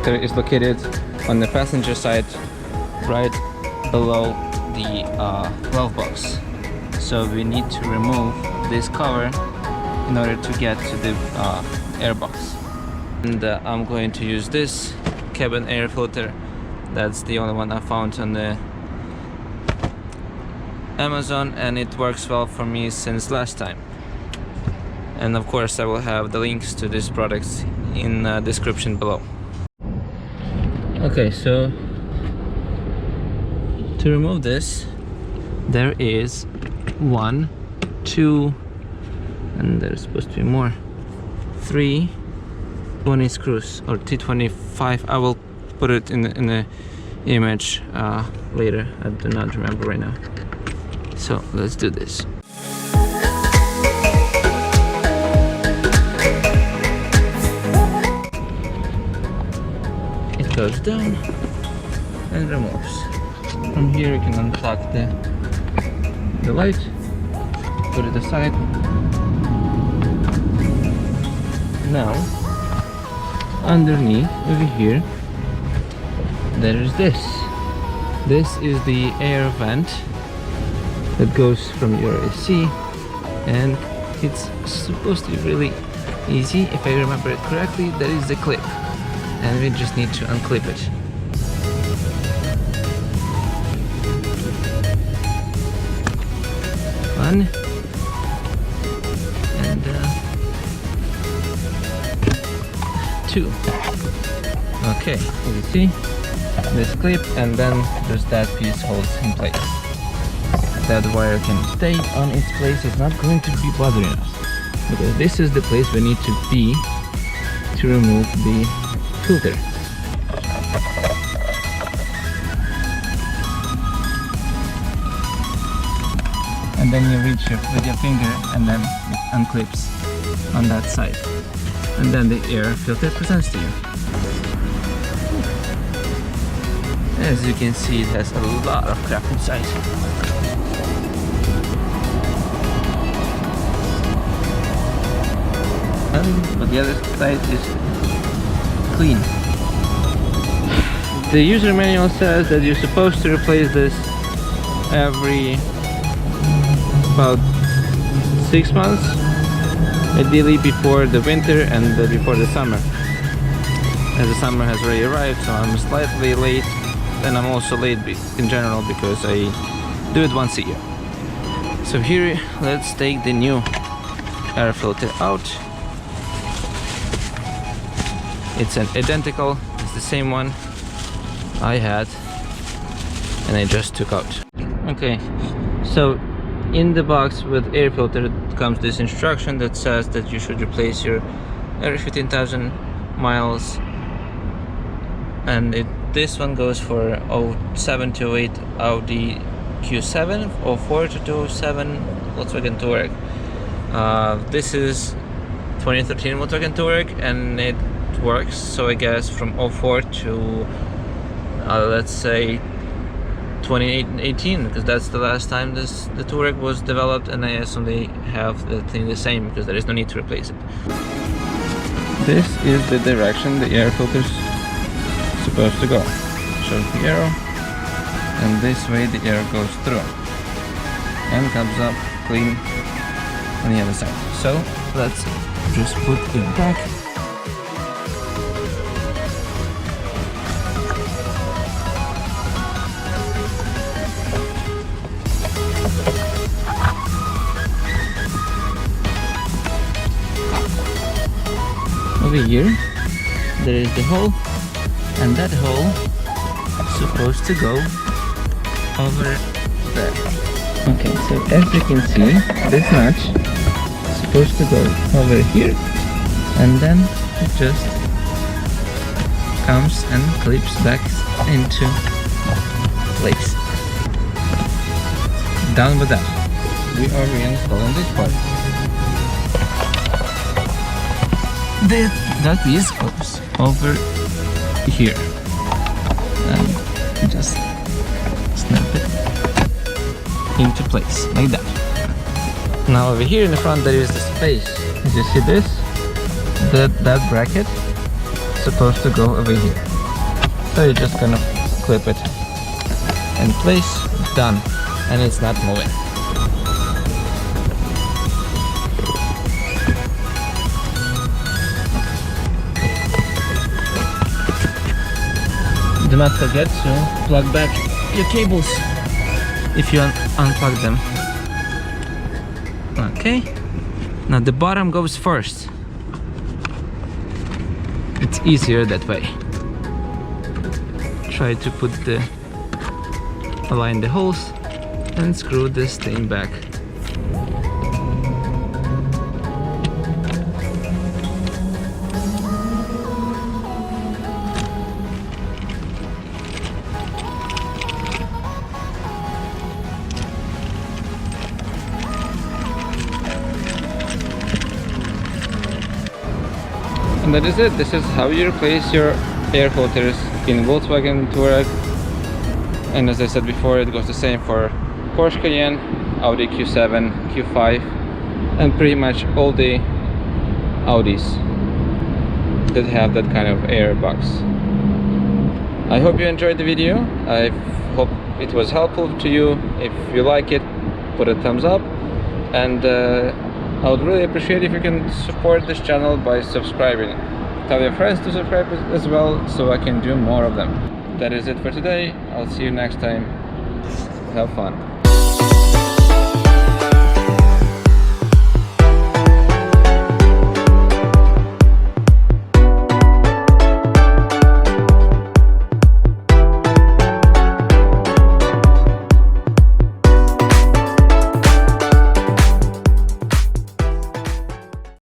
filter is located on the passenger side, right below the glove box. So we need to remove this cover in order to get to the air box. And I'm going to use this cabin air filter. That's the only one I found on the Amazon, and it works well for me since last time. And of course I will have the links to these products in the description below. Okay, so to remove this, there is 1, 2, and there's supposed to be more, 3 20 screws, or T25. I will put it in the image later. I do not remember right now. So let's do this. It goes down and removes. From here you can unplug the light, put it aside. Now underneath over here there is this. This is the air vent that goes from your AC, and it's supposed to be really easy. If I remember it correctly, that is the clip, and we just need to unclip it. One and 2. Okay, you see this clip, and then just that piece holds in place. That wire can stay on its place. It's not going to be bothering us, because this is the place we need to be to remove the filter. And then you reach with your finger, and then it unclips on that side, and then the air filter presents to you. As you can see, it has a lot of crap inside. But the other side is clean. The user manual says that you're supposed to replace this every about 6 months, ideally before the winter and before the summer. As the summer has already arrived, so I'm slightly late, and I'm also late in general because I do it once a year. So here, let's take the new air filter out. It's an identical, it's the same one I had and I just took out. Okay, so in the box with air filter comes this instruction that says that you should replace your every 15,000 miles, and this one goes for 07 to 08 Audi Q7, 04 to 07 Volkswagen Touareg. This is 2013 Volkswagen Touareg, and it works, so I guess from 04 to let's say 2018, because that's the last time the Touareg was developed, and I assume they have the thing the same because there is no need to replace it. This is the direction the air filter's supposed to go. Shows the arrow, and this way the air goes through and comes up clean on the other side. So let's just put it back. Over here there is the hole, and that hole is supposed to go over there. Okay, so as you can see, this notch is supposed to go over here, and then it just comes and clips back into place. Done with that. We are reinstalling this part. That piece goes over here, and just snap it into place like that. Now over here in the front there is the space. As you see this, that bracket is supposed to go over here. So you just kind of clip it in place, done, and it's not moving. Do not forget to plug back your cables if you unplug them. Okay, now the bottom goes first. It's easier that way. Try to align the holes and screw this thing back. And that is it. This is how you replace your air filters in Volkswagen Touareg. And as I said before, it goes the same for Porsche Cayenne, Audi Q7, Q5, and pretty much all the Audis that have that kind of air box. I hope you enjoyed the video. I hope it was helpful to you. If you like it, put a thumbs up, and I would really appreciate if you can support this channel by subscribing. Tell your friends to subscribe as well, so I can do more of them. That is it for today. I'll see you next time. Have fun.